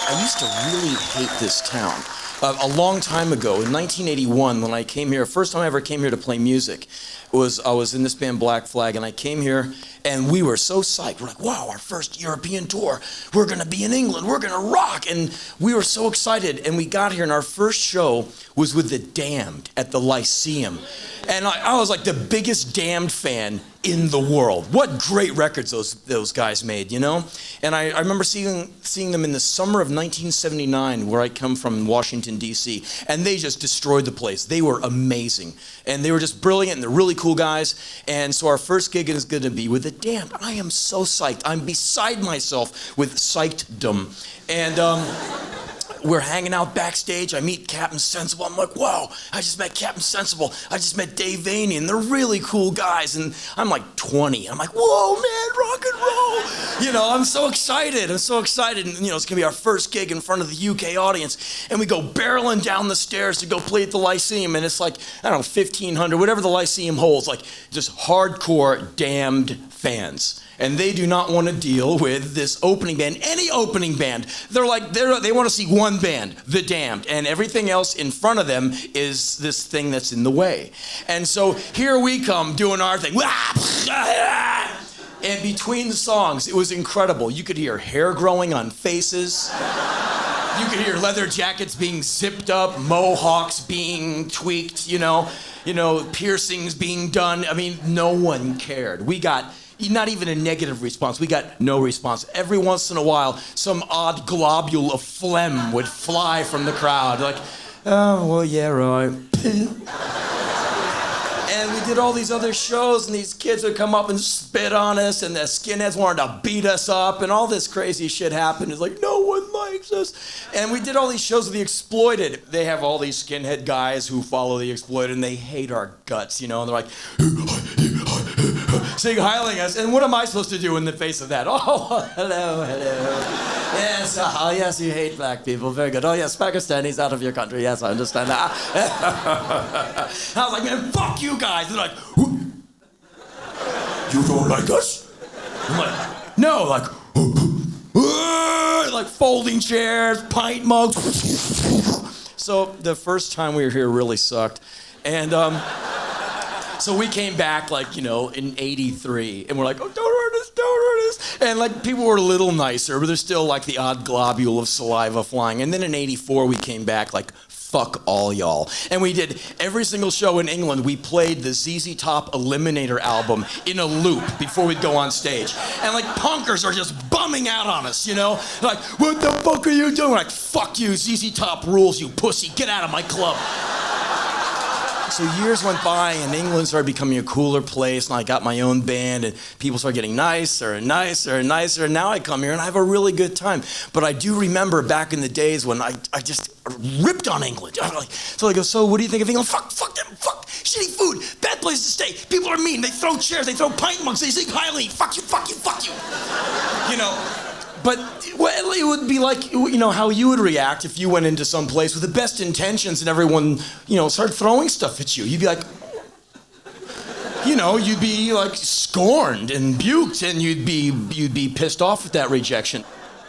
I used to really hate this town. A long time ago, in 1981, when I came here, first time I ever came here to play music, I was in this band Black Flag, and I came here, and we were so psyched. We're like, wow, our first European tour. We're gonna be in England, we're gonna rock. And we were so excited, and we got here, and our first show was with the Damned at the Lyceum. And I was like the biggest Damned fan in the world. What great records those guys made, you know? And I remember seeing them in the summer of 1979, where I come from in Washington, D.C., and they just destroyed the place. They were amazing. And they were just brilliant, and they're really cool guys. And so our first gig is gonna be with the Damned. I am so psyched. I'm beside myself with psycheddom. And we're hanging out backstage. I meet Captain Sensible. I'm like, whoa, I just met Captain Sensible. I just met Dave Vaney, and they're really cool guys. And I'm like 20. I'm like, whoa, man, rock and roll. You know, I'm so excited. I'm so excited. And, you know, it's going to be our first gig in front of the UK audience. And we go barreling down the stairs to go play at the Lyceum. And it's like, I don't know, 1,500, whatever the Lyceum holds, like just hardcore Damned fans. And they do not want to deal with this opening band, any opening band. They want to see one band, The Damned, and everything else in front of them is this thing that's in the way. And so here we come doing our thing. And between the songs, it was incredible. You could hear hair growing on faces. You could hear leather jackets being zipped up, mohawks being tweaked, you know, piercings being done. I mean, no one cared. We got not even a negative response. We got no response. Every once in a while, some odd globule of phlegm would fly from the crowd. Like, oh, well, yeah, right. And we did all these other shows, and these kids would come up and spit on us, and the skinheads wanted to beat us up, and all this crazy shit happened. It's like, no one likes us. And we did all these shows with the Exploited. They have all these skinhead guys who follow the Exploited, and they hate our guts, you know, and they're like, sing hailing us. And what am I supposed to do in the face of that? Oh, hello. Yes, yes, you hate black people. Very good. Oh, yes, Pakistanis out of your country. Yes, I understand that. I was like, man, fuck you guys. They're like, you don't like us? I'm like, no, like folding chairs, pint mugs. So the first time we were here really sucked. And so we came back, like, you know, in '83, and we're like, oh, don't hurt us, don't hurt us. And, like, people were a little nicer, but there's still, like, the odd globule of saliva flying. And then in '84, we came back, like, fuck all y'all. And we did every single show in England. We played the ZZ Top Eliminator album in a loop before we'd go on stage. And, like, punkers are just bumming out on us, you know? Like, what the fuck are you doing? Like, fuck you, ZZ Top rules, you pussy. Get out of my club. So years went by, and England started becoming a cooler place, and I got my own band, and people started getting nicer and nicer and nicer, and now I come here and I have a really good time. But I do remember back in the days when I just ripped on England. So I go, so what do you think of England? Fuck them, fuck, shitty food, bad place to stay, people are mean, they throw chairs, they throw pint mugs, they sing highly, fuck you, fuck you, fuck you. You know? But well, it would be like, you know, how you would react if you went into some place with the best intentions and everyone, you know, started throwing stuff at you. You'd be like, you know, you'd be like scorned and buked, and you'd be pissed off at that rejection.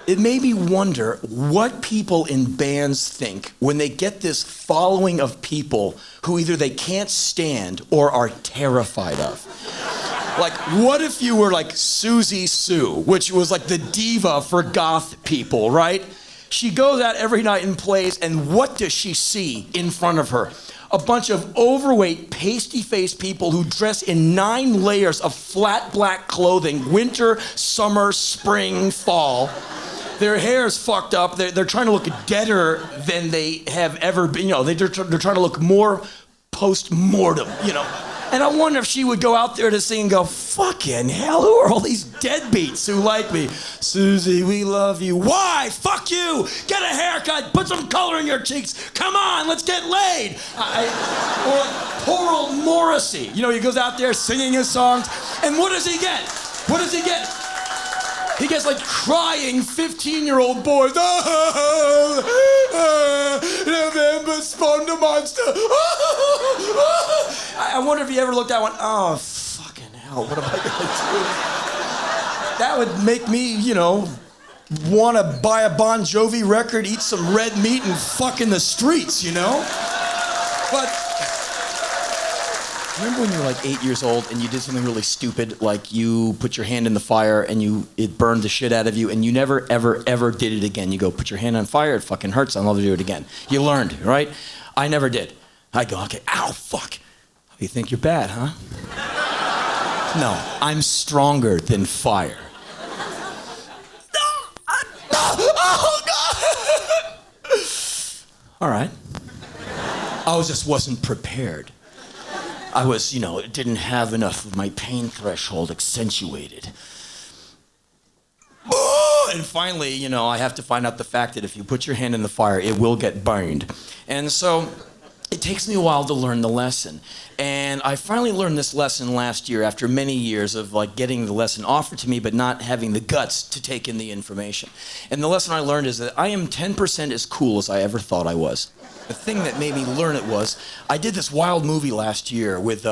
It made me wonder what people in bands think when they get this following of people who either they can't stand or are terrified of. Like, what if you were like Susie Sue, which was like the diva for goth people, right? She goes out every night and plays, and what does she see in front of her? A bunch of overweight, pasty-faced people who dress in 9 layers of flat black clothing, winter, summer, spring, fall. Their hair is fucked up. They're trying to look deader than they have ever been. You know, they're trying to look more post-mortem, you know. And I wonder if she would go out there to sing and go, fucking hell, who are all these deadbeats who like me? Susie, we love you. Why? Fuck you. Get a haircut. Put some color in your cheeks. Come on, let's get laid. Or like poor old Morrissey. You know, he goes out there singing his songs. And what does he get? What does he get? He gets like crying 15-year-old boys. November spawned a monster. I wonder if he ever looked at one. Oh, fucking hell, what am I gonna do? That would make me, you know, want to buy a Bon Jovi record, eat some red meat, and fuck in the streets, you know? But remember when you were like 8 years old and you did something really stupid, like you put your hand in the fire and it burned the shit out of you, and you never, ever, ever did it again? You go, put your hand on fire, it fucking hurts, I'll never do it again. You learned, right? I never did. I go, okay, ow, fuck. You think you're bad, huh? No, I'm stronger than fire. Oh, God! All right. I just wasn't prepared. I was, didn't have enough of my pain threshold accentuated. And finally, I have to find out the fact that if you put your hand in the fire, it will get burned. And so it takes me a while to learn the lesson. And I finally learned this lesson last year after many years of getting the lesson offered to me but not having the guts to take in the information. And the lesson I learned is that I am 10% as cool as I ever thought I was. The thing that made me learn it was I did this wild movie last year with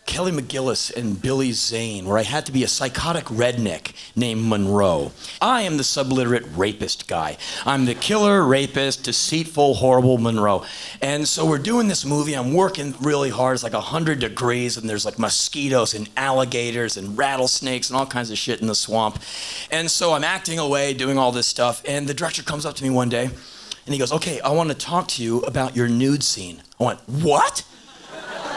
Kelly McGillis and Billy Zane, where I had to be a psychotic redneck named Monroe. I am the subliterate rapist guy. I'm the killer, rapist, deceitful, horrible Monroe. And so we're doing this movie. I'm working really hard. It's like 100 degrees, and there's like mosquitoes and alligators and rattlesnakes and all kinds of shit in the swamp. And so I'm acting away, doing all this stuff, and the director comes up to me one day, and he goes, okay, I want to talk to you about your nude scene. I went, what?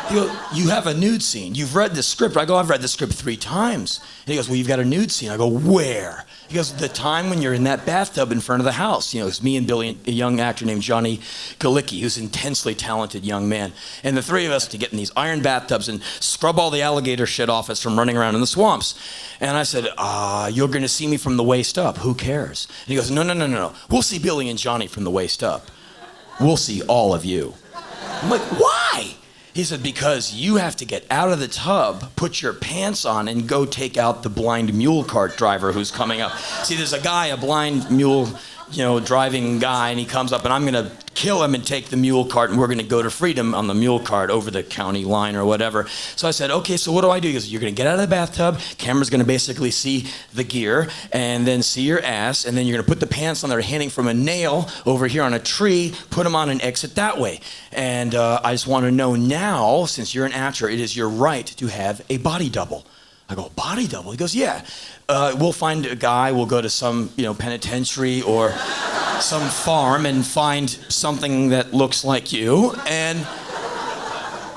He goes, you have a nude scene. You've read the script. I go, I've read the script 3 times. And he goes, well, you've got a nude scene. I go, where? He goes, the time when you're in that bathtub in front of the house. It's me and Billy, a young actor named Johnny Galicki, who's an intensely talented young man. And the 3 of us to get in these iron bathtubs and scrub all the alligator shit off us from running around in the swamps. And I said, you're going to see me from the waist up. Who cares? And he goes, no. We'll see Billy and Johnny from the waist up. We'll see all of you. I'm like, why? He said, because you have to get out of the tub, put your pants on, and go take out the blind mule cart driver who's coming up. See, there's a guy, a blind mule, driving guy, and he comes up, and I'm gonna kill him and take the mule cart, and we're gonna go to freedom on the mule cart over the county line or whatever. So I said, okay, so what do I do? He goes, you're gonna get out of the bathtub, camera's gonna basically see the gear, and then see your ass, and then you're gonna put the pants on that are hanging from a nail over here on a tree, put them on and exit that way. And I just wanna know now, since you're an actor, it is your right to have a body double. I go, body double? He goes, yeah. We'll find a guy, we'll go to some, penitentiary or some farm and find something that looks like you, and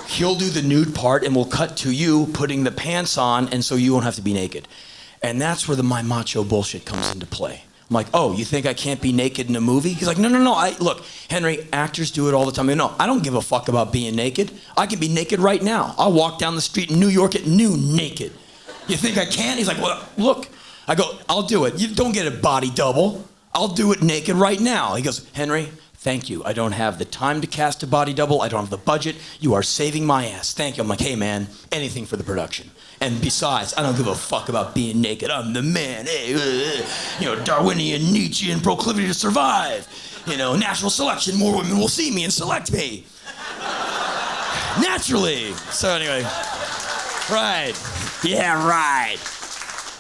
he'll do the nude part, and we'll cut to you putting the pants on, and so you won't have to be naked. And that's where my macho bullshit comes into play. I'm like, oh, you think I can't be naked in a movie? He's like, no. Look, Henry, actors do it all the time. No, I don't give a fuck about being naked. I can be naked right now. I'll walk down the street in New York at noon naked. You think I can't? He's like, well, look. I go, I'll do it. You don't get a body double. I'll do it naked right now. He goes, Henry, thank you. I don't have the time to cast a body double. I don't have the budget. You are saving my ass. Thank you. I'm like, hey, man, anything for the production. And besides, I don't give a fuck about being naked. I'm the man. Hey, Darwinian, Nietzschean proclivity to survive. Natural selection. More women will see me and select me. Naturally. So anyway, right. Yeah, right.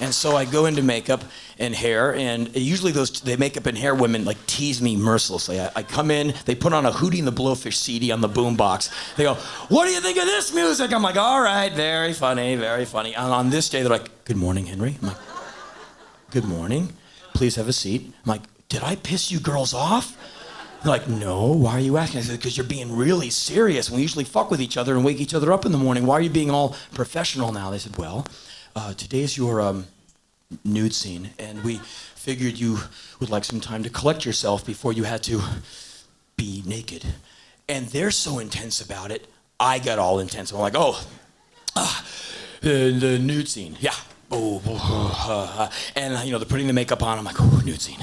And so I go into makeup and hair, and usually the makeup and hair women tease me mercilessly. I come in, they put on a Hootie and the Blowfish CD on the boombox. They go, what do you think of this music? I'm like, all right, very funny, very funny. And on this day, they're like, good morning, Henry. I'm like, good morning. Please have a seat. I'm like, did I piss you girls off? They're like, no, why are you asking? I said, because you're being really serious. We usually fuck with each other and wake each other up in the morning. Why are you being all professional now? They said, well, today's your nude scene, and we figured you would like some time to collect yourself before you had to be naked. And they're so intense about it, I got all intense. I'm like, the nude scene, yeah. And they're putting the makeup on. I'm like, oh, nude scene.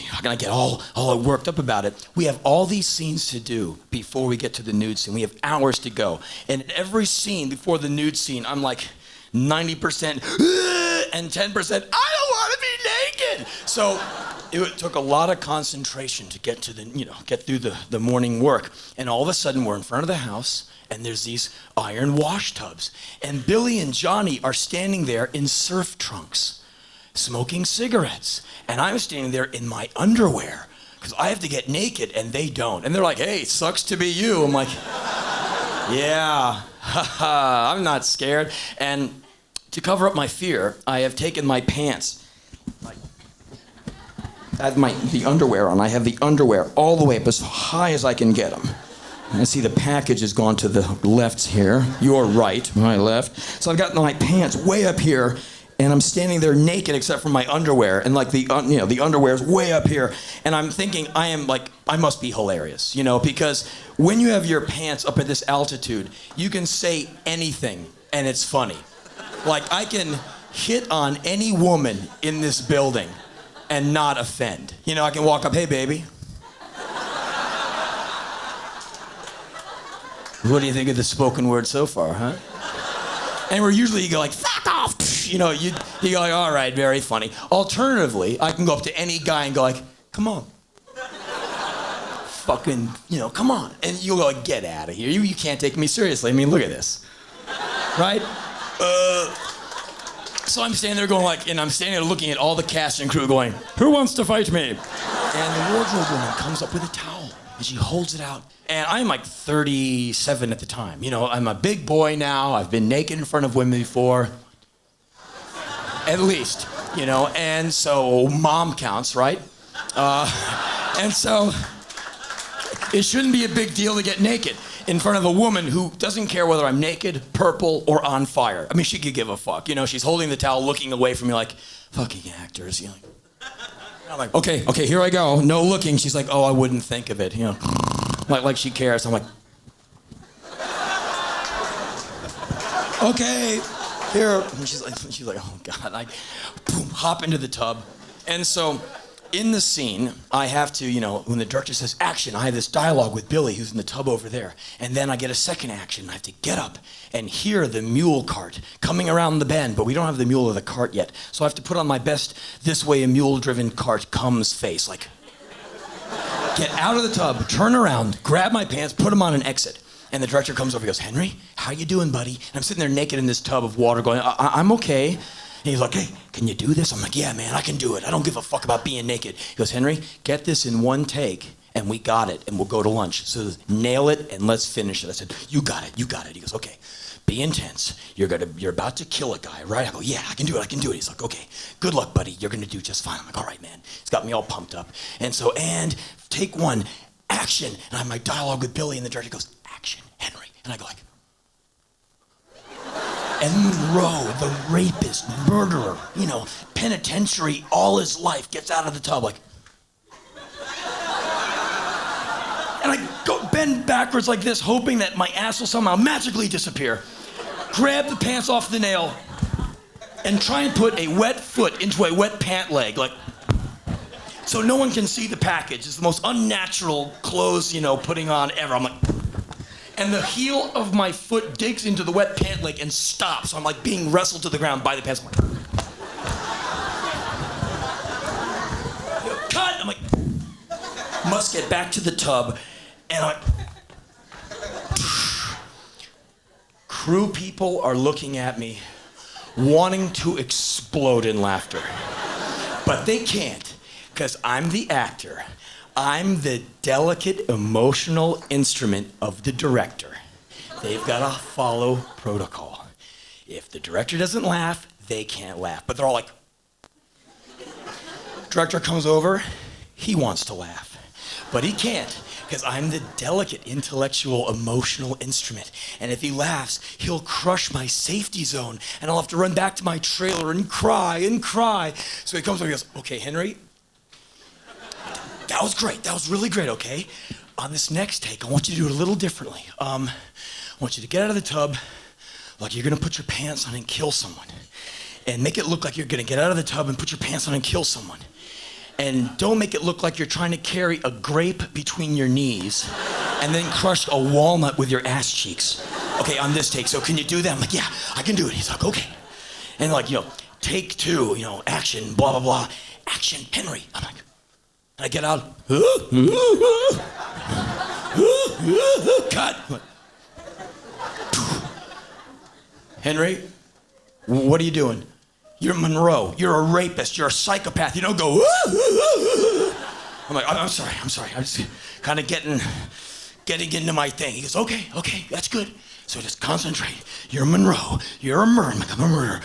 How can I get all worked up about it? We have all these scenes to do before we get to the nude scene. We have hours to go. And at every scene before the nude scene, I'm like 90% and 10%, I don't want to be naked. So it took a lot of concentration to get to get through the morning work. And all of a sudden we're in front of the house, and there's these iron wash tubs. And Billy and Johnny are standing there in surf trunks. smoking cigarettes. And I'm standing there in my underwear because I have to get naked and they don't. And they're like, hey, sucks to be you. I'm like, yeah, haha, I'm not scared. And to cover up my fear, I have taken my pants. I have the underwear on. I have the underwear all the way up as high as I can get them. And I see the package has gone to the left here. Your right, my left. So I've got my pants way up here, and I'm standing there naked except for my underwear, and like the underwear's way up here. And I'm thinking I must be hilarious, because when you have your pants up at this altitude, you can say anything, and it's funny. Like I can hit on any woman in this building and not offend. I can walk up, hey baby. What do you think of the spoken word so far, huh? And where usually you go like, fuck off, you go like, all right, very funny. Alternatively, I can go up to any guy and go like, come on. Fucking, come on. And you'll go like, get out of here. You can't take me seriously. I mean, look at this. Right? So I'm standing there going like, and I'm standing there looking at all the cast and crew going, who wants to fight me? And the wardrobe woman comes up with a towel and she holds it out. And I'm like 37 at the time. I'm a big boy now. I've been naked in front of women before. At least, and so mom counts, right? And so it shouldn't be a big deal to get naked in front of a woman who doesn't care whether I'm naked, purple, or on fire. I mean, she could give a fuck. She's holding the towel, looking away from me like, fucking actors. I'm like, okay, here I go. No looking. She's like, oh, I wouldn't think of it. Like she cares. I'm like, okay, here. And she's like, oh God. I boom, hop into the tub. And so in the scene, I have to, when the director says action, I have this dialogue with Billy, who's in the tub over there. And then I get a second action. I have to get up and hear the mule cart coming around the bend, but we don't have the mule or the cart yet. So I have to put on my best, this way a mule-driven cart comes face. Like, get out of the tub, turn around, grab my pants, put them on and exit. And the director comes over and goes, Henry, how you doing, buddy? And I'm sitting there naked in this tub of water going, I'm okay. And he's like, hey, can you do this? I'm like, yeah, man, I can do it. I don't give a fuck about being naked. He goes, Henry, get this in one take, and we got it, and we'll go to lunch. So nail it, and let's finish it. I said, you got it. He goes, okay, be intense. You're about to kill a guy, right? I go, yeah, I can do it. He's like, okay, good luck, buddy. You're gonna do just fine. I'm like, all right, man. He's got me all pumped up. And so, and take one, action. And I have my dialogue with Billy, and the director goes, action, Henry. And I go like, and Monroe, the rapist, murderer, penitentiary all his life, gets out of the tub like. And I go bend backwards like this, hoping that my ass will somehow magically disappear. Grab the pants off the nail and try and put a wet foot into a wet pant leg, like, so no one can see the package. It's the most unnatural clothes, putting on ever. I'm like, and the heel of my foot digs into the wet pant leg and stops. So I'm like being wrestled to the ground by the pants. I'm like, cut! I'm like, must get back to the tub. And crew people are looking at me, wanting to explode in laughter. But they can't, because I'm the actor. I'm the delicate, emotional instrument of the director. They've got to follow protocol. If the director doesn't laugh, they can't laugh. But they're all like, director comes over, he wants to laugh. But he can't, because I'm the delicate, intellectual, emotional instrument. And if he laughs, he'll crush my safety zone, and I'll have to run back to my trailer and cry and cry. So he comes over and goes, okay, Henry, that was great. That was really great, okay? On this next take, I want you to do it a little differently. I want you to get out of the tub like you're gonna put your pants on and kill someone. And make it look like you're gonna get out of the tub and put your pants on and kill someone. And don't make it look like you're trying to carry a grape between your knees and then crush a walnut with your ass cheeks. Okay, on this take, so can you do that? I'm like, yeah, I can do it. He's like, okay. And like, take two, action, blah, blah, blah. Action, Henry. I'm like, and I get out, cut. Henry, what are you doing? you're Monroe, you're a rapist, you're a psychopath. You don't go, "Woo." I'm like, I'm sorry. I'm just kind of getting into my thing. He goes, okay, that's good. So just concentrate. You're Monroe. You're a murderer. I'm a murderer.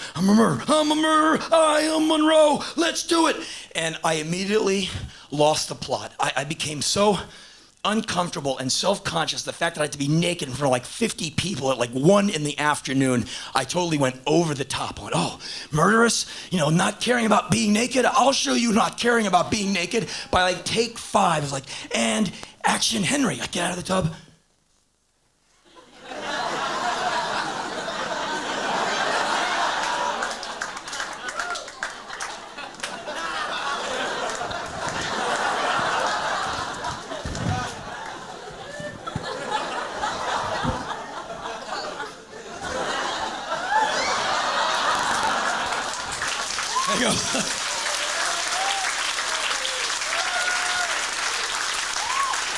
I'm a murderer. I am Monroe. Let's do it. And I immediately lost the plot. I became so uncomfortable and self-conscious, the fact that I had to be naked in front of like 50 people at like 1 in the afternoon, I totally went over the top. I went, oh, murderous, not caring about being naked? I'll show you not caring about being naked by like take 5. It's like, and action, Henry. I get out of the tub. There you go.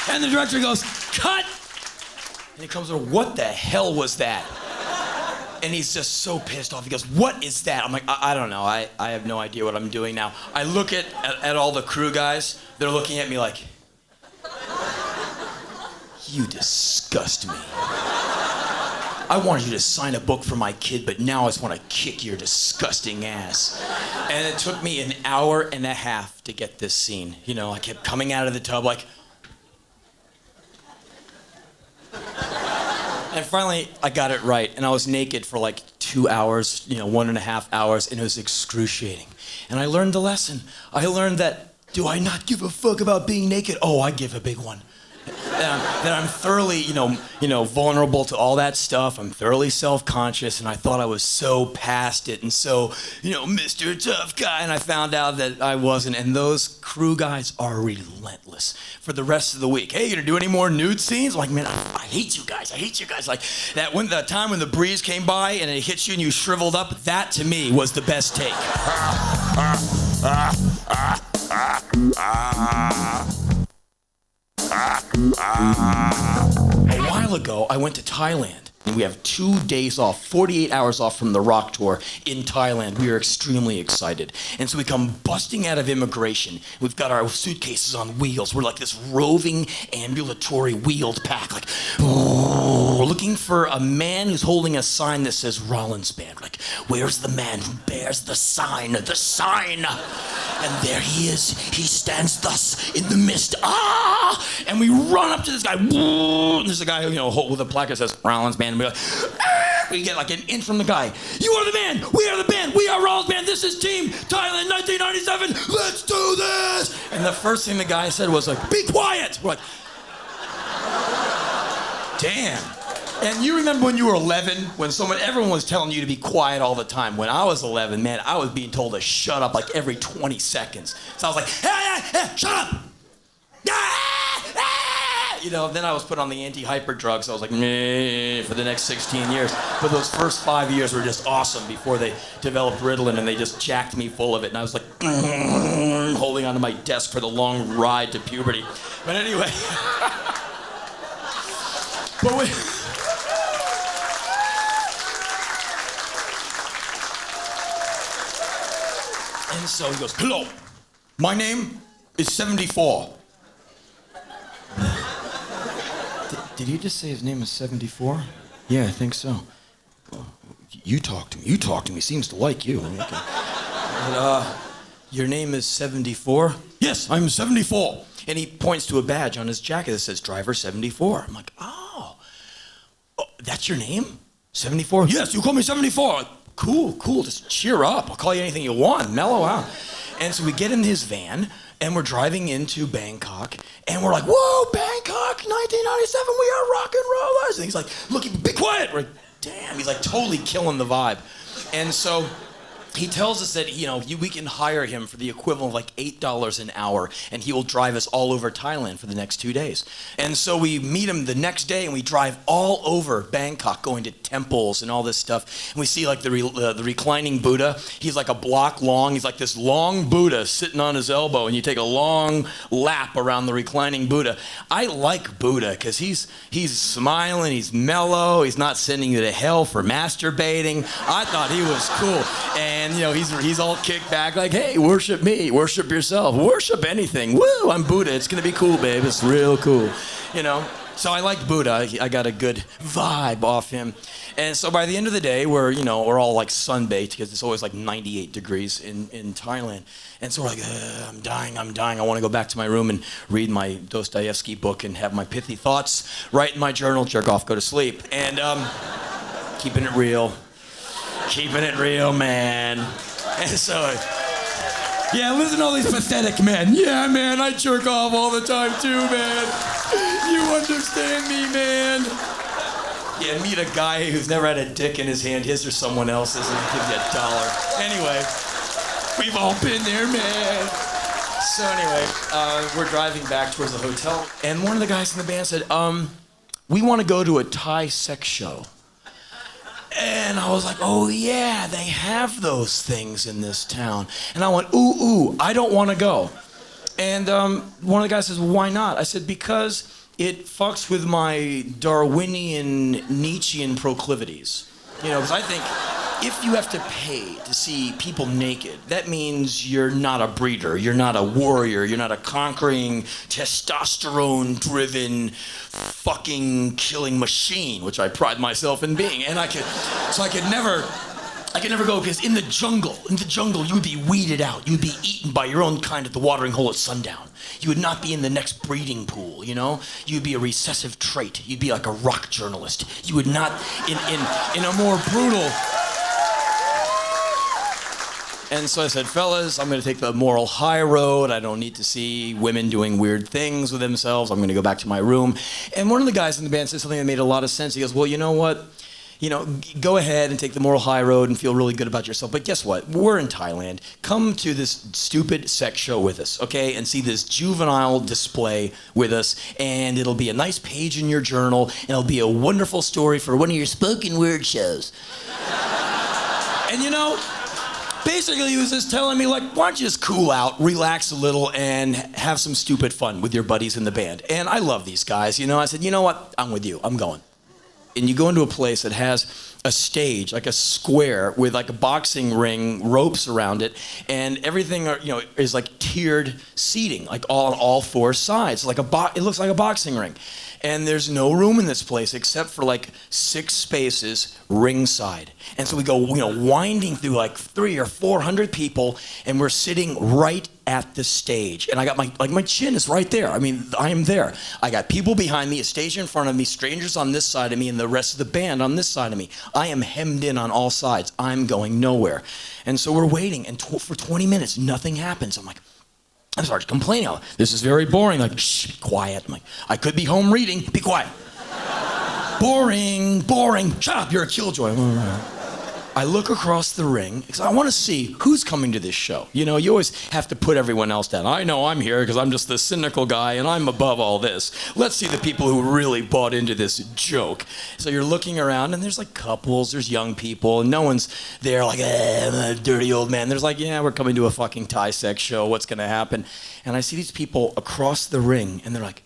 And the director goes, cut! And he comes over, what the hell was that? And he's just so pissed off. He goes, what is that? I'm like, I don't know. I have no idea what I'm doing now. I look at all the crew guys. They're looking at me like, you disgust me. I wanted you to sign a book for my kid, but now I just want to kick your disgusting ass. And it took me an hour and a half to get this scene. I kept coming out of the tub like... And finally, I got it right, and I was naked for like 2 hours, 1.5 hours, and it was excruciating. And I learned the lesson. I learned that, do I not give a fuck about being naked? Oh, I give a big one. That I'm thoroughly, vulnerable to all that stuff. I'm thoroughly self-conscious, and I thought I was so past it and so, Mr. Tough Guy, and I found out that I wasn't. And those crew guys are relentless for the rest of the week. Hey, you gonna do any more nude scenes? Like, man, I hate you guys. Like that the time when the breeze came by and it hit you and you shriveled up, that to me was the best take. A while ago, I went to Thailand. And we have 2 days off, 48 hours off from the rock tour in Thailand. We are extremely excited. And so we come busting out of immigration. We've got our suitcases on wheels. We're like this roving, ambulatory wheeled pack. Like, we're looking for a man who's holding a sign that says Rollins Band. Like, where's the man who bears the sign? The sign! And there he is. He stands thus in the mist. Ah! And we run up to this guy. And there's a guy, with a plaque that says Rollins Band. And we're like, ah! We get like an inch from the guy. You are the man. We are the band. We are Rollins Band. This is Team Thailand 1997. Let's do this. And the first thing the guy said was like, be quiet. We're like, damn. And you remember when you were 11, when everyone was telling you to be quiet all the time. When I was 11, man, I was being told to shut up like every 20 seconds. So I was like, hey, shut up! Then I was put on the anti-hyper drugs. So I was like, meh, for the next 16 years. But those first 5 years were just awesome before they developed Ritalin and they just jacked me full of it. And I was like, holding onto my desk for the long ride to puberty. But anyway. And so he goes, hello, my name is 74. Did he just say his name is 74? Yeah, I think so. You talk to me. Seems to like you. Okay. But, your name is 74? Yes, I'm 74. And he points to a badge on his jacket that says Driver 74. I'm like, oh, that's your name? 74? Yes, you call me 74. Like, cool, just cheer up. I'll call you anything you want, mellow out. And so we get in his van, and we're driving into Bangkok, and we're like, whoa, Bangkok, 1997, we are rock and rollers. And he's like, look, be quiet. We're like, damn, he's like totally killing the vibe. And so he tells us that, we can hire him for the equivalent of like $8 an hour, and he will drive us all over Thailand for the next 2 days. And so we meet him the next day, and we drive all over Bangkok, going to temples and all this stuff. And we see like the reclining Buddha. He's like a block long. He's like this long Buddha sitting on his elbow, and you take a long lap around the reclining Buddha. I like Buddha because he's smiling, he's mellow, he's not sending you to hell for masturbating. I thought he was cool. And And, he's all kicked back like, hey, worship me, worship yourself, worship anything. Woo, I'm Buddha. It's going to be cool, babe. It's real cool, So I liked Buddha. I got a good vibe off him. And so by the end of the day, we're all like sunbaked because it's always like 98 degrees in Thailand. And so we're like, I'm dying. I want to go back to my room and read my Dostoevsky book and have my pithy thoughts, write in my journal, jerk off, go to sleep. And keeping it real, man. And so, yeah, listen to all these pathetic men. Yeah, man, I jerk off all the time too, man. You understand me, man. Yeah, meet a guy who's never had a dick in his hand, his or someone else's, and he'll give you $1. Anyway, we've all been there, man. So anyway, we're driving back towards the hotel, and one of the guys in the band said, we want to go to a Thai sex show. And I was like, oh yeah, they have those things in this town. And I went, ooh, I don't want to go. And one of the guys says, well, why not? I said, because it fucks with my Darwinian Nietzschean proclivities. Because I think if you have to pay to see people naked, that means you're not a breeder, you're not a warrior, you're not a conquering, testosterone-driven, fucking killing machine, which I pride myself in being. And I could never go, because in the jungle, you would be weeded out. You'd be eaten by your own kind at the watering hole at sundown. You would not be in the next breeding pool, You'd be a recessive trait. You'd be like a rock journalist. You would not, in a more brutal... And so I said, fellas, I'm going to take the moral high road. I don't need to see women doing weird things with themselves. I'm going to go back to my room. And one of the guys in the band said something that made a lot of sense. He goes, well, you know what? Go ahead and take the moral high road and feel really good about yourself. But guess what? We're in Thailand. Come to this stupid sex show with us, okay? And see this juvenile display with us. And it'll be a nice page in your journal. And it'll be a wonderful story for one of your spoken word shows. And basically he was just telling me, like, why don't you just cool out, relax a little, and have some stupid fun with your buddies in the band. And I love these guys, I said, you know what? I'm with you. I'm going. And you go into a place that has a stage, like a square with like a boxing ring, ropes around it, and everything is like tiered seating, like on all four sides. It looks like a boxing ring. And there's no room in this place except for like 6 spaces ringside. And so we go, winding through like 300 or 400 people, and we're sitting right at the stage. And I got my chin is right there. I mean, I am there. I got people behind me, a stage in front of me, strangers on this side of me, and the rest of the band on this side of me. I am hemmed in on all sides. I'm going nowhere. And so we're waiting, and for 20 minutes, nothing happens. I started complaining. This is very boring. Like, shh, be quiet. I'm like, I could be home reading. Be quiet. Boring. Shut up, you're a killjoy. I look across the ring because I want to see who's coming to this show. You always have to put everyone else down. I know I'm here because I'm just the cynical guy and I'm above all this. Let's see the people who really bought into this joke. So you're looking around and there's like couples, there's young people, and no one's there like, I'm a dirty old man. There's like, yeah, we're coming to a fucking Thai sex show. What's going to happen? And I see these people across the ring and they're like,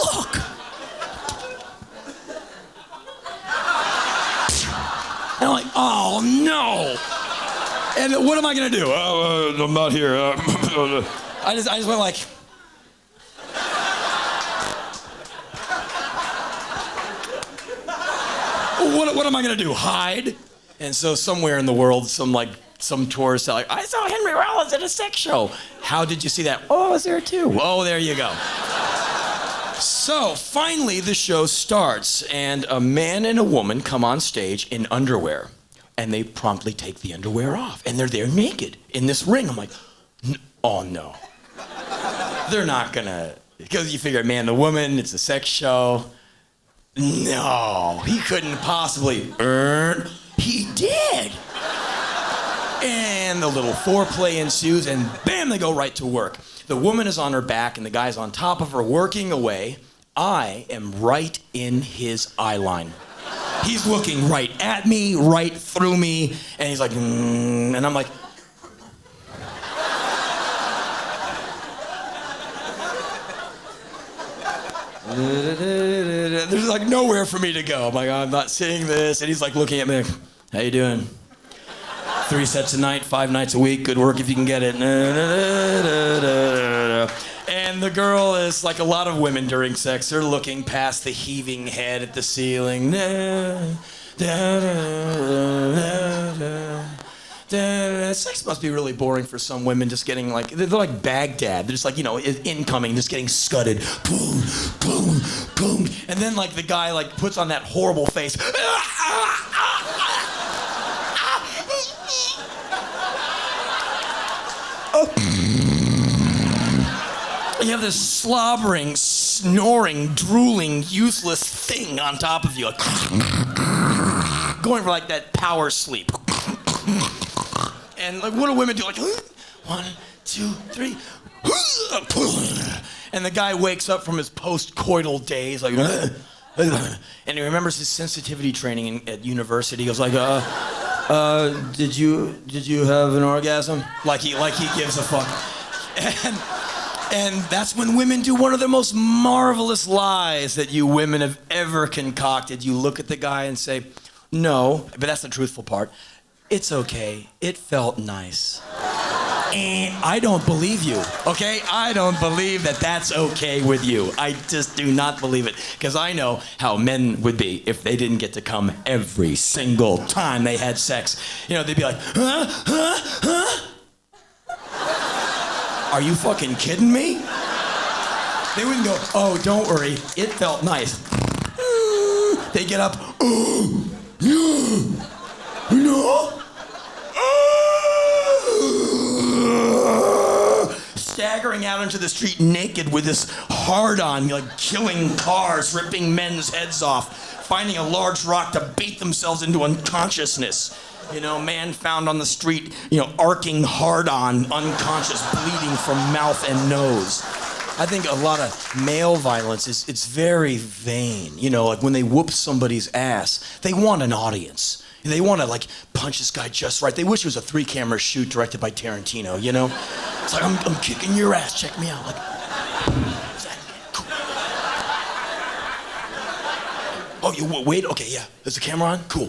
look. And I'm like, oh no. And what am I gonna do? I'm not here. I just went like. What am I gonna do? Hide? And so somewhere in the world, some tourist like, I saw Henry Rollins at a sex show. How did you see that? Oh, I was there too. Oh, there you go. So finally the show starts and a man and a woman come on stage in underwear and they promptly take the underwear off and they're there naked in this ring. I'm like, oh no. They're not gonna, because you figure man and woman, it's a sex show. No, he couldn't possibly. He did. And the little foreplay ensues and bam, they go right to work. The woman is on her back and the guy's on top of her working away. I am right in his eye line. He's looking right at me, right through me, and he's like, and I'm like, There's like nowhere for me to go. I'm like, I'm not seeing this. And he's like looking at me, how you doing? 3 sets a night, 5 nights a week. Good work if you can get it. And the girl is like a lot of women during sex. They're looking past the heaving head at the ceiling. Sex must be really boring for some women, just getting like, they're like Baghdad. They're just like, you know, incoming, just getting scudded. Boom, boom, boom. And then like the guy like puts on that horrible face. You have this slobbering, snoring, drooling, useless thing on top of you, like, going for like that power sleep. And like, what do women do? Like, 1, 2, 3, and the guy wakes up from his post-coital days, like, and he remembers his sensitivity training at university. He goes like, did you have an orgasm? Like he gives a fuck. And that's when women do one of the most marvelous lies that you women have ever concocted. You look at the guy and say, no, but that's the truthful part. It's okay. It felt nice. And I don't believe you, okay? I don't believe that that's okay with you. I just do not believe it. Because I know how men would be if they didn't get to come every single time they had sex. You know, they'd be like, huh? Are you fucking kidding me? They wouldn't go, oh, don't worry, it felt nice. They get up, no. Staggering out into the street naked with this hard-on, like killing cars, ripping men's heads off, finding a large rock to beat themselves into unconsciousness. You know, man found on the street, you know, arcing hard-on, unconscious, bleeding from mouth and nose. I think a lot of male violence it's very vain. You know, like when they whoop somebody's ass, they want an audience. They want to like punch this guy just right. They wish it was a 3-camera shoot directed by Tarantino, you know? It's like, I'm kicking your ass, check me out. Like, cool. Oh, you wait, okay, yeah. Is the camera on? Cool.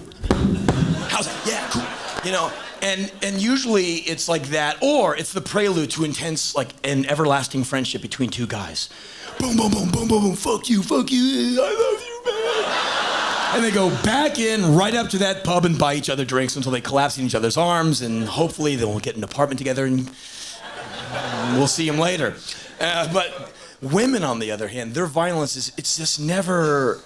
How's it? Yeah, cool. You know, and usually it's like that, or it's the prelude to intense, like, an everlasting friendship between two guys. Boom, boom, boom, boom, boom, boom, fuck you, I love you, man. And they go back in right up to that pub and buy each other drinks until they collapse in each other's arms, and hopefully they'll get an apartment together and we'll see them later. But women, on the other hand, their violence it's just never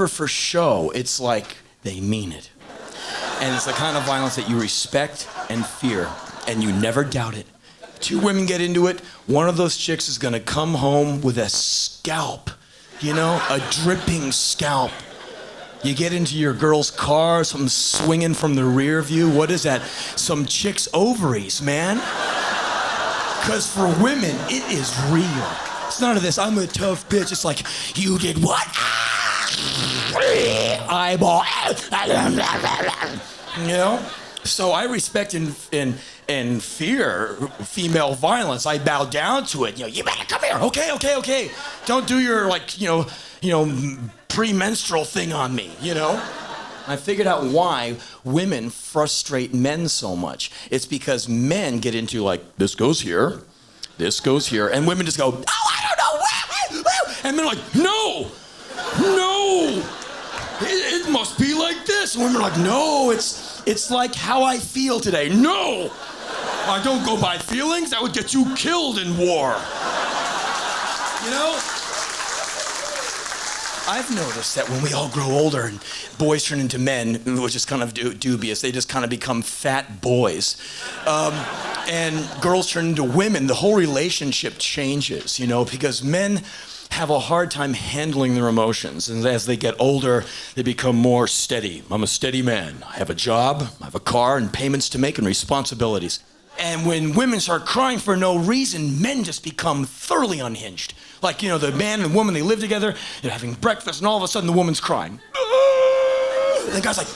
for show. It's like they mean it. And it's the kind of violence that you respect and fear, and you never doubt it. 2 women get into it, one of those chicks is gonna come home with a scalp, you know, a dripping scalp. You get into your girl's car, something swinging from the rear view. What is that? Some chick's ovaries, man. Because for women, it is real. It's none of this, I'm a tough bitch. It's like, you did what? Eyeball. You know? So I respect and fear female violence. I bow down to it. You know, you better come here. Okay. Don't do your, like, you know, premenstrual thing on me, you know? I figured out why women frustrate men so much. It's because men get into, like, this goes here, and women just go, oh, I don't know, and they're like, no, it must be like this. And women are like, no, it's like how I feel today. No, I don't go by feelings. That would get you killed in war. You know? I've noticed that when we all grow older and boys turn into men, which is kind of dubious, they just kind of become fat boys. And girls turn into women, the whole relationship changes, you know, because men have a hard time handling their emotions. And as they get older, they become more steady. I'm a steady man. I have a job, I have a car, and payments to make and responsibilities. And when women start crying for no reason, men just become thoroughly unhinged. Like, you know, the man and woman, they live together, they're having breakfast, and all of a sudden the woman's crying. And the guy's like,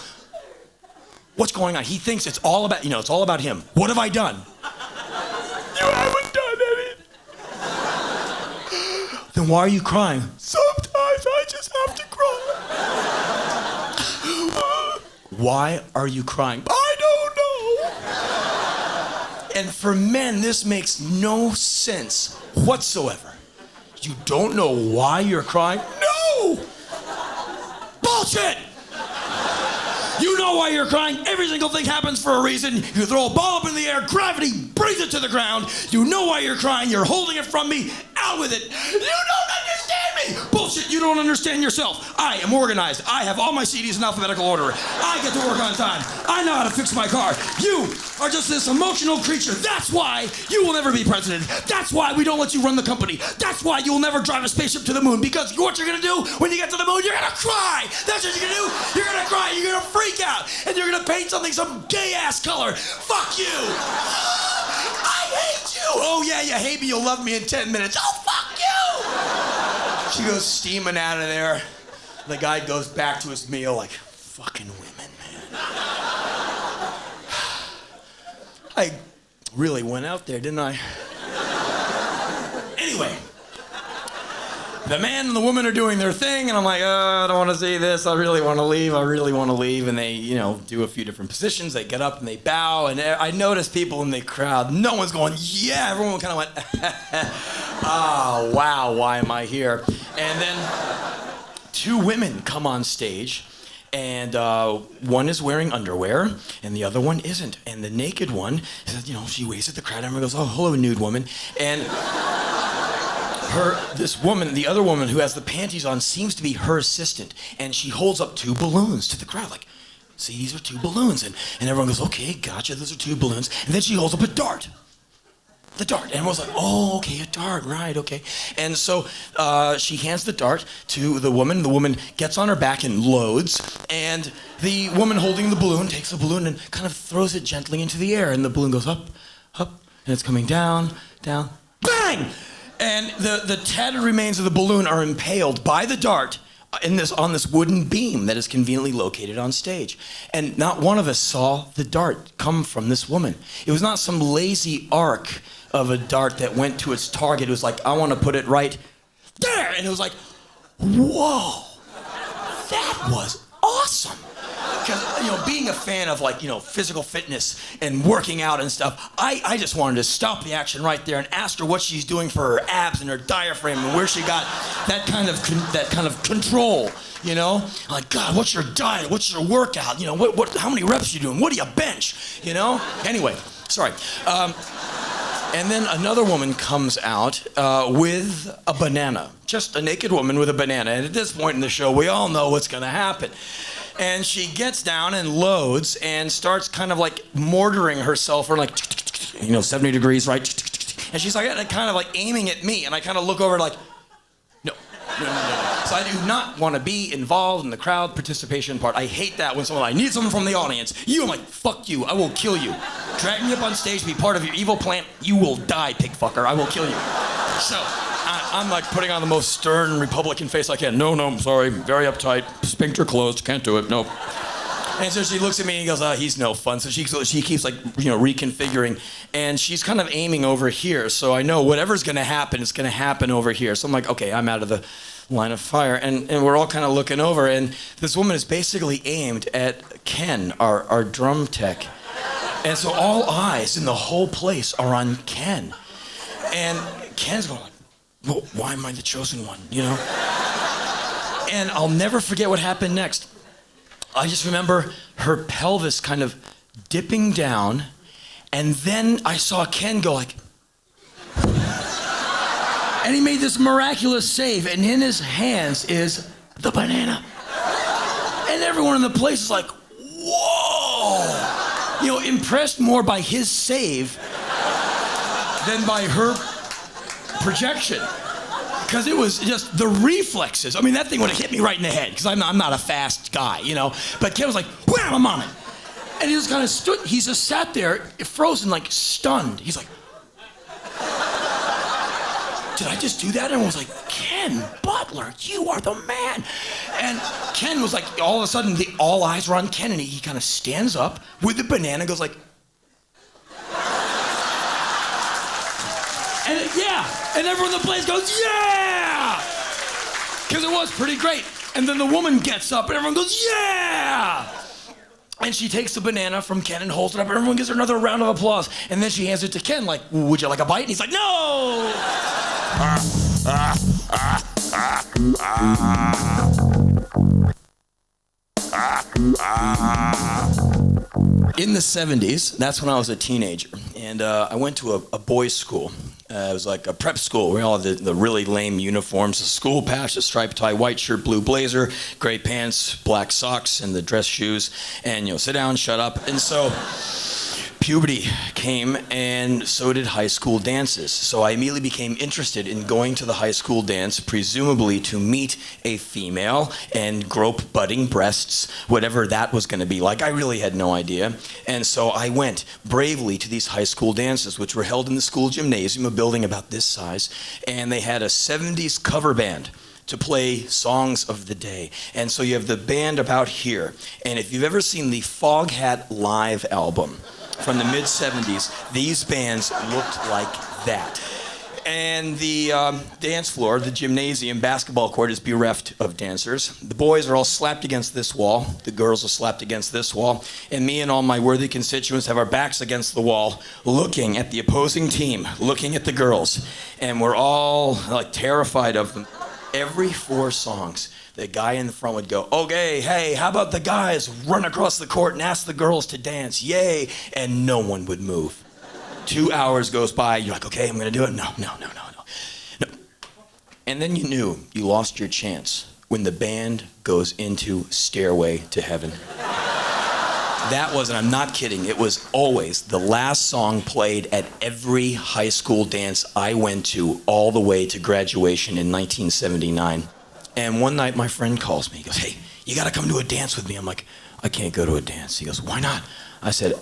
what's going on? He thinks it's all about, you know, it's all about him. What have I done? You haven't done anything. Then And why are you crying? Sometimes I just have to cry. Why are you crying? I don't know. And for men, this makes no sense whatsoever. You don't know why you're crying? No! Bullshit! You know why you're crying. Every single thing happens for a reason. You throw a ball up in the air, gravity brings it to the ground. You know why you're crying. You're holding it from me. Out with it. You don't understand me. Bullshit, you don't understand yourself. I am organized. I have all my CDs in alphabetical order. I get to work on time. I know how to fix my car. You are just this emotional creature. That's why you will never be president. That's why we don't let you run the company. That's why you will never drive a spaceship to the moon. Because what you're going to do when you get to the moon, you're going to cry. That's what you're going to do. You're going to cry. You're going to freak out. And you're going to paint something some gay-ass color. Fuck you. I hate you. Oh, yeah, you hate me. You'll love me in 10 minutes. Oh, fuck you. She goes steaming out of there. The guy goes back to his meal like, fucking women, man. I really went out there, didn't I? Anyway, the man and the woman are doing their thing, and I'm like, I don't want to see this. I really want to leave. I really want to leave. And they, do a few different positions. They get up and they bow. And I noticed people in the crowd. No one's going, yeah. Everyone kind of went, oh, wow, why am I here? And then two women come on stage. And one is wearing underwear, and the other one isn't. And the naked one, she waves at the crowd, and everyone goes, oh, hello, nude woman. And this woman, the other woman who has the panties on, seems to be her assistant. And she holds up two balloons to the crowd, like, see, these are two balloons. And everyone goes, okay, gotcha, those are two balloons. And then she holds up a dart. The dart. And everyone's like, oh, okay, a dart, right, okay. And so she hands the dart to the woman. The woman gets on her back and loads. And the woman holding the balloon takes the balloon and kind of throws it gently into the air. And the balloon goes up, up, and it's coming down, down, bang! And the tattered remains of the balloon are impaled by the dart on this wooden beam that is conveniently located on stage. And not one of us saw the dart come from this woman. It was not some lazy arc of a dart that went to its target. It was like, I want to put it right there. And it was like, whoa, that was awesome. Because, being a fan of physical fitness and working out and stuff, I just wanted to stop the action right there and ask her what she's doing for her abs and her diaphragm and where she got that kind of control, Like, God, what's your diet? What's your workout? How many reps are you doing? What do you bench? Anyway, sorry. And then another woman comes out with a banana. Just a naked woman with a banana. And at this point in the show, we all know what's going to happen. And she gets down and loads and starts kind of like mortaring herself, or 70 degrees, right? And she's like kind of like aiming at me. And I kind of look over like, no. So I do not want to be involved in the crowd participation part. I hate that when I need someone from the audience. I'm like, fuck you, I will kill you. Drag me up on stage to be part of your evil plan, you will die, pig fucker, I will kill you. So, I'm like putting on the most stern Republican face I can. No, I'm sorry, very uptight, sphincter closed, can't do it, nope. And so she looks at me and goes, he's no fun. So she keeps reconfiguring, and she's kind of aiming over here. So I know whatever's gonna happen, it's gonna happen over here. So I'm like, okay, I'm out of the line of fire. And we're all kind of looking over, and this woman is basically aimed at Ken, our drum tech. And so all eyes in the whole place are on Ken. And Ken's going like, well, why am I the chosen one, And I'll never forget what happened next. I just remember her pelvis kind of dipping down, and then I saw Ken go like, and he made this miraculous save, and in his hands is the banana. And everyone in the place is like, whoa! Impressed more by his save than by her projection. Because it was just the reflexes. I mean, that thing would have hit me right in the head, because I'm not a fast guy, But Ken was like, wham, I'm on it. And he just kind of stood, he just sat there, frozen, like stunned. He's like, did I just do that? And everyone was like, Ken Butler, you are the man. And Ken was like, all of a sudden, all eyes were on Ken, and he kind of stands up with the banana, goes like, and everyone in the place goes, yeah! because it was pretty great. And then the woman gets up and everyone goes, yeah! And she takes the banana from Ken and holds it up, and everyone gives her another round of applause. And then she hands it to Ken, like, would you like a bite? And he's like, no! In the 70s, that's when I was a teenager, and I went to a boys' school. It was like a prep school. We all had the really lame uniforms, a school patch, a striped tie, white shirt, blue blazer, gray pants, black socks, and the dress shoes, and, sit down, shut up. And so puberty came, and so did high school dances. So I immediately became interested in going to the high school dance, presumably to meet a female and grope budding breasts, whatever that was going to be like. I really had no idea. And so I went bravely to these high school dances, which were held in the school gymnasium, a building about this size, and they had a 70s cover band to play songs of the day. And so you have the band about here. And if you've ever seen the Foghat Live album, from the mid-70s, these bands looked like that. And the dance floor, the gymnasium basketball court, is bereft of dancers. The boys are all slapped against this wall. The girls are slapped against this wall. And me and all my worthy constituents have our backs against the wall, looking at the opposing team, looking at the girls. And we're all like terrified of them. Every 4 songs, the guy in the front would go, okay, hey, how about the guys run across the court and ask the girls to dance, yay, and no one would move. 2 hours goes by, you're like, okay, I'm gonna do it, no. And then you knew you lost your chance when the band goes into Stairway to Heaven. That was, and I'm not kidding, it was always the last song played at every high school dance I went to all the way to graduation in 1979. And one night my friend calls me, he goes, hey, you gotta come to a dance with me. I'm like, I can't go to a dance. He goes, why not? I said,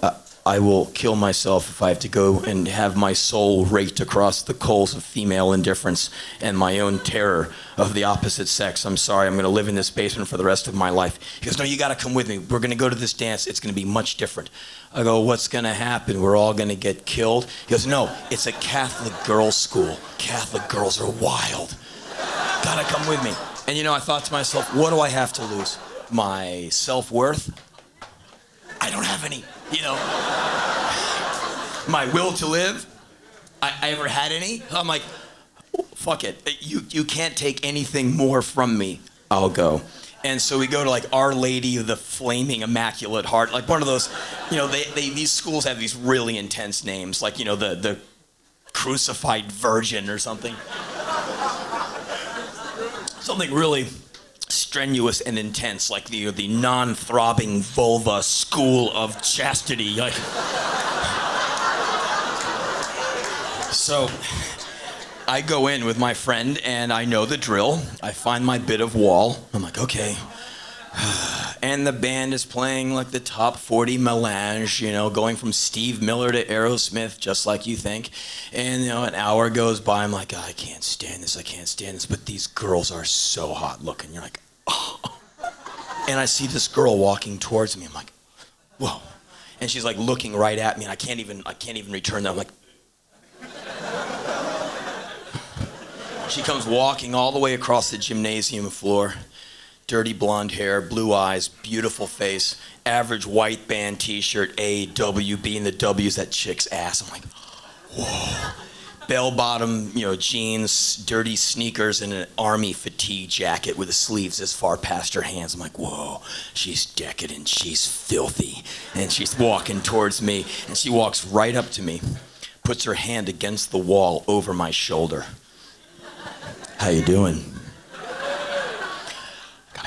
I will kill myself if I have to go and have my soul raked across the coals of female indifference and my own terror of the opposite sex. I'm sorry, I'm gonna live in this basement for the rest of my life. He goes, no, you gotta come with me. We're gonna go to this dance. It's gonna be much different. I go, what's gonna happen? We're all gonna get killed? He goes, no, it's a Catholic girls' school. Catholic girls are wild. Gotta come with me. And I thought to myself, what do I have to lose? My self-worth? I don't have any, My will to live? I ever had any? I'm like, fuck it. You can't take anything more from me. I'll go. And so we go to like Our Lady of the Flaming Immaculate Heart, like one of those, these schools have these really intense names, like, the Crucified Virgin or something. Something really strenuous and intense, like the non-throbbing vulva school of chastity. So I go in with my friend and I know the drill. I find my bit of wall. I'm like, okay. And the band is playing like the top 40 melange, going from Steve Miller to Aerosmith, just like you think. And, an hour goes by, I'm like, I can't stand this. But these girls are so hot looking. You're like, oh. And I see this girl walking towards me. I'm like, whoa. And she's like looking right at me, and I can't even return that. I'm like, she comes walking all the way across the gymnasium floor. Dirty blonde hair, blue eyes, beautiful face, average white band t-shirt, AWB, and the W's that chick's ass. I'm like, whoa. Bell-bottom, jeans, dirty sneakers, and an army fatigue jacket with the sleeves as far past her hands. I'm like, whoa, she's decadent, she's filthy. And she's walking towards me, and she walks right up to me, puts her hand against the wall over my shoulder. How you doing?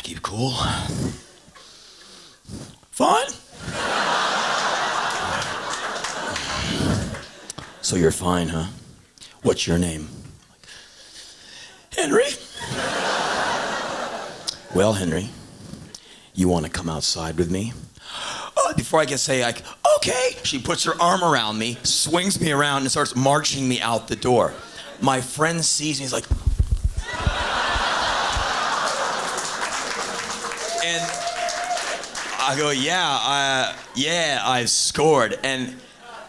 Keep cool. Fun? So you're fine, huh? What's your name? Henry. Well, Henry, you want to come outside with me? Before I can say, like, okay, she puts her arm around me, swings me around, and starts marching me out the door. My friend sees me, he's like, and I go, yeah, I've scored. And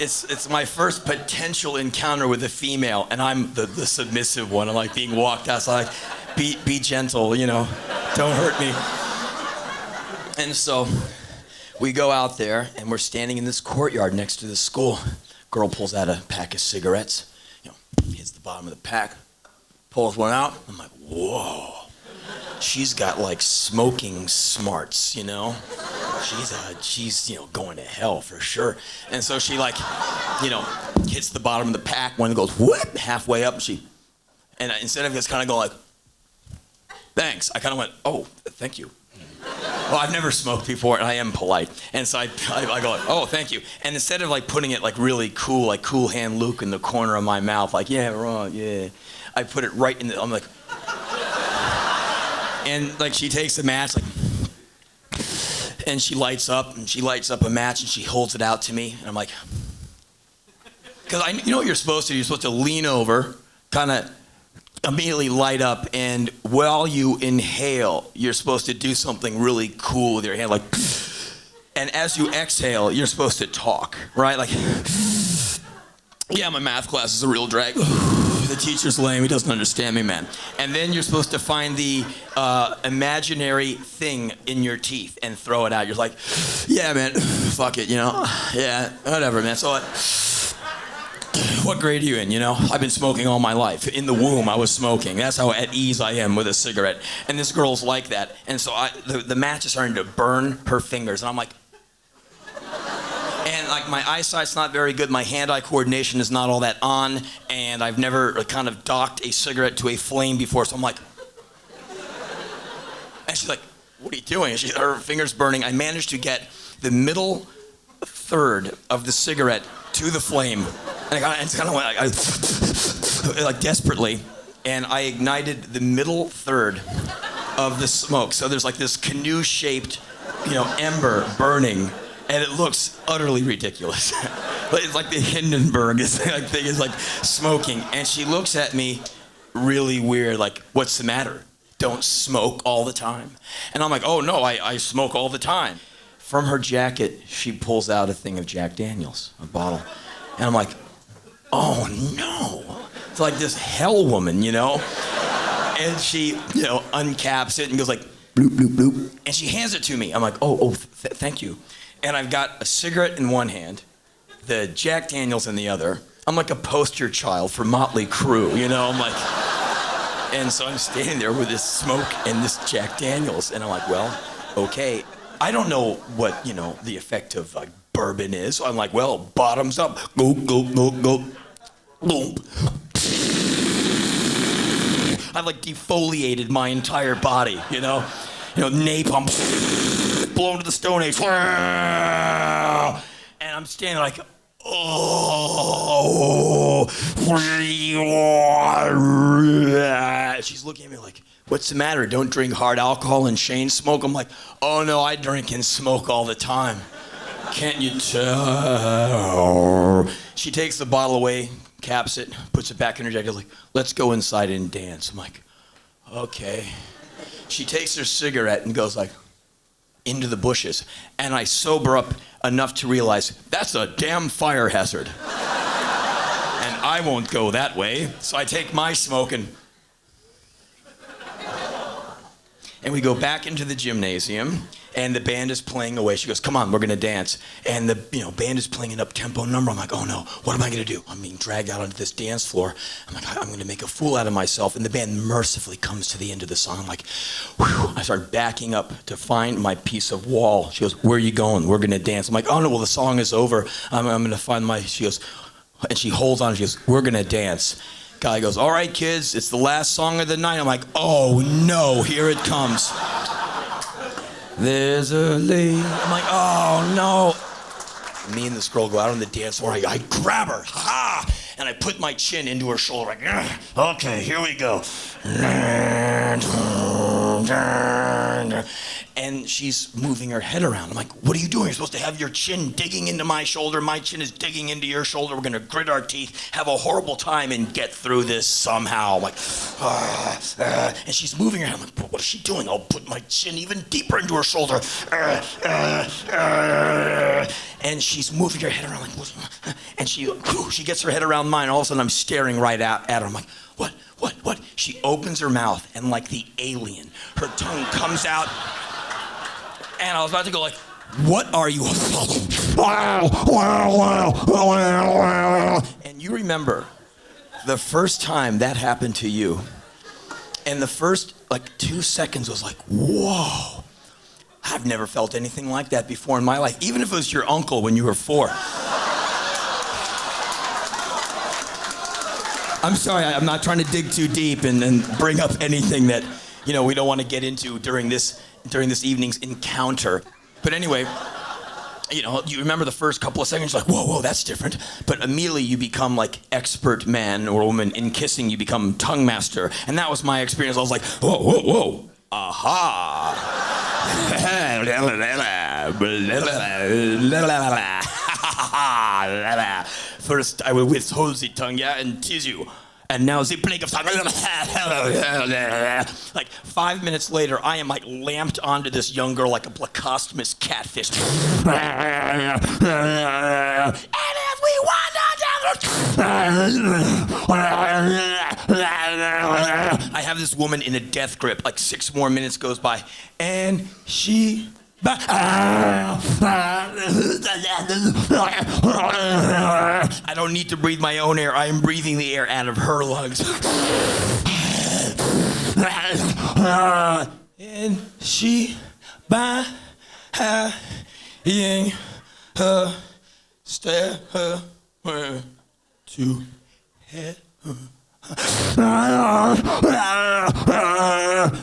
it's my first potential encounter with a female, and I'm the submissive one. I'm like being walked outside. Like, be gentle, you know, don't hurt me. And so we go out there, and we're standing in this courtyard next to the school. Girl pulls out a pack of cigarettes, you know, hits the bottom of the pack, pulls one out. I'm like, whoa. She's got like smoking smarts, you know. She's you know, going to hell for sure. And so she like, you know, hits the bottom of the pack. One goes whoop halfway up, and instead of just kind of going like, thanks, I kind of went, oh, thank you. Well, I've never smoked before, and I am polite. And so I go like, oh, thank you. And instead of like putting it like really cool, like Cool Hand Luke in the corner of my mouth, like, yeah, wrong, yeah. I put it right in the, I'm like, and like she takes the match, like, and she lights up a match, and she holds it out to me, and I'm like, because you know what you're supposed to do? You're supposed to lean over, kind of immediately light up, and while you inhale, you're supposed to do something really cool with your hand, like, and as you exhale, you're supposed to talk, right? Like, yeah, my math class is a real drag. The teacher's lame, he doesn't understand me, man. And then you're supposed to find the imaginary thing in your teeth and throw it out. You're like, yeah, man, fuck it, you know? Yeah, whatever, man. So what grade are you in, you know? I've been smoking all my life. In the womb, I was smoking. That's how at ease I am with a cigarette. And this girl's like that. And so the match is starting to burn her fingers. And I'm like, and like my eyesight's not very good, my hand-eye coordination is not all that on, and I've never kind of docked a cigarette to a flame before, so I'm like, and she's like, what are you doing? Her finger's burning. I managed to get the middle third of the cigarette to the flame, and it's kind of like desperately, and I ignited the middle third of the smoke. So there's like this canoe-shaped, you know, ember burning. And it looks utterly ridiculous. It's like the Hindenburg thing is like smoking. And she looks at me really weird, like, what's the matter? Don't smoke all the time? And I'm like, oh no, I smoke all the time. From her jacket, she pulls out a thing of Jack Daniels, a bottle. And I'm like, oh no. It's like this hell woman, you know? And she, you know, uncaps it and goes like, bloop, bloop, bloop. And she hands it to me. I'm like, thank you. And I've got a cigarette in one hand, the Jack Daniels in the other. I'm like a poster child for Motley Crue, you know? I'm like, and so I'm standing there with this smoke and this Jack Daniels, and I'm like, well, okay. I don't know what, you know, the effect of like bourbon is. So I'm like, well, bottoms up. Go, go, go, go. Boom. I've like defoliated my entire body, you know? You know, napalm, blown to the Stone Age. And I'm standing like, oh. She's looking at me like, what's the matter? Don't drink hard alcohol and chain smoke? I'm like, oh no, I drink and smoke all the time. Can't you tell? She takes the bottle away, caps it, puts it back in her jacket, like, let's go inside and dance. I'm like, okay. She takes her cigarette and goes like, into the bushes. And I sober up enough to realize, that's a damn fire hazard. And I won't go that way. So I take my smoke and we go back into the gymnasium, and the band is playing away. She goes, come on, we're gonna dance. And the band is playing an up-tempo number. I'm like, oh no, what am I gonna do? I'm being dragged out onto this dance floor. I'm like, I'm gonna make a fool out of myself. And the band mercifully comes to the end of the song. I'm like, whew. I start backing up to find my piece of wall. She goes, where are you going? We're gonna dance. I'm like, oh no, well the song is over. I'm gonna find she goes, and she holds on, she goes, we're gonna dance. Guy goes, all right, kids, it's the last song of the night. I'm like, oh no, here it comes. There's a lady. I'm like, oh no. Me and this girl go out on the dance floor. I grab her, ha! And I put my chin into her shoulder, like, okay, here we go. And she's moving her head around. I'm like, what are you doing? You're supposed to have your chin digging into my shoulder. My chin is digging into your shoulder. We're gonna grit our teeth, have a horrible time, and get through this somehow. I'm like, and she's moving her head. I'm like, what is she doing? I'll put my chin even deeper into her shoulder. And she's moving her head around, like, and she gets her head around mine. All of a sudden, I'm staring right at her. I'm like, What? She opens her mouth, and like the alien, her tongue comes out, and I was about to go like, what are you? And you remember the first time that happened to you, and the first like 2 seconds was like, whoa, I've never felt anything like that before in my life, even if it was your uncle when you were 4. I'm sorry, I'm not trying to dig too deep and bring up anything that, we don't want to get into during this evening's encounter. But anyway, you remember the first couple of seconds, like, whoa, that's different. But immediately you become like expert man or woman in kissing, you become tongue master. And that was my experience. I was like, whoa, aha. First I will withhold the tongue, and tease you. And now the plague of tongue. Like 5 minutes later, I am like lamped onto this young girl like a placostomus catfish. And as we wander I have this woman in a death grip. Like 6 more minutes goes by, and she. I don't need to breathe my own air. I am breathing the air out of her lungs. And she by ying her stare her to head.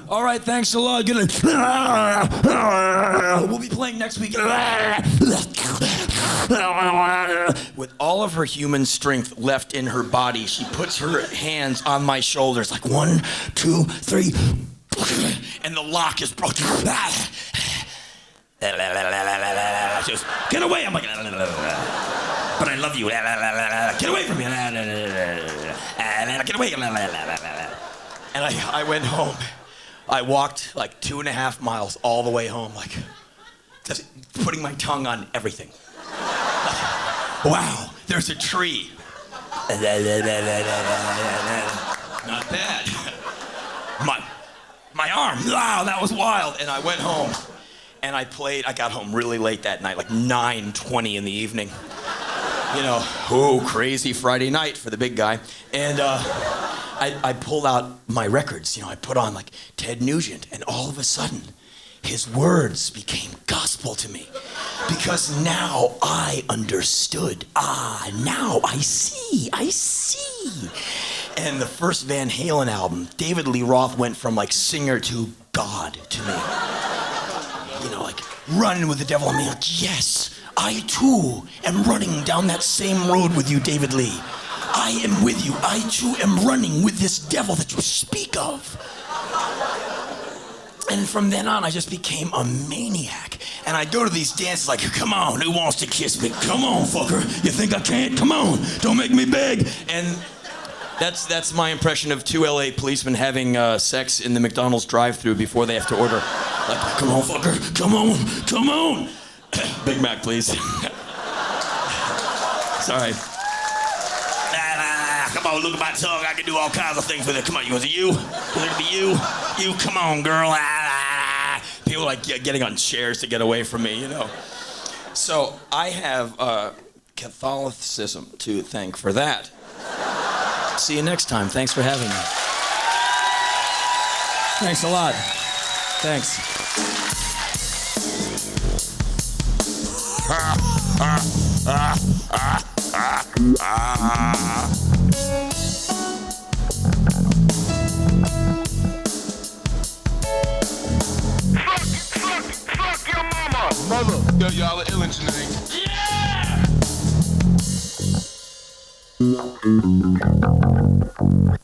All right, thanks a lot. We'll be playing next week. With all of her human strength left in her body, she puts her hands on my shoulders, like 1, 2, 3, and the lock is broken. Just get away! I'm like, but I love you. Get away from me. Get away. And I went home. I walked like 2.5 miles all the way home, like just putting my tongue on everything. Like, wow, there's a tree. Not bad. My arm. Wow, that was wild. And I went home and I got home really late that night, like 9:20 in the evening. Crazy Friday night for the big guy. And I pulled out my records. I put on like Ted Nugent, and all of a sudden, his words became gospel to me. Because now I understood. Now I see. And the first Van Halen album, David Lee Roth went from like singer to God to me. Like running with the devil. I'm like, yes. I too am running down that same road with you, David Lee. I am with you. I too am running with this devil that you speak of. And from then on, I just became a maniac. And I'd go to these dances like, come on, who wants to kiss me? Come on, fucker. You think I can't? Come on, don't make me beg. And that's my impression of 2 LA policemen having sex in the McDonald's drive-thru before they have to order. Like, come on, fucker, come on. Big Mac, please. Sorry. Come on, look at my tongue. I can do all kinds of things with it. Come on, is it you? Is it be you? You, come on, girl. People like getting on chairs to get away from me, So I have Catholicism to thank for that. See you next time. Thanks for having me. Thanks a lot. Thanks. Fuck your mama. Mother. Yo, y'all are illin' tonight. Yeah!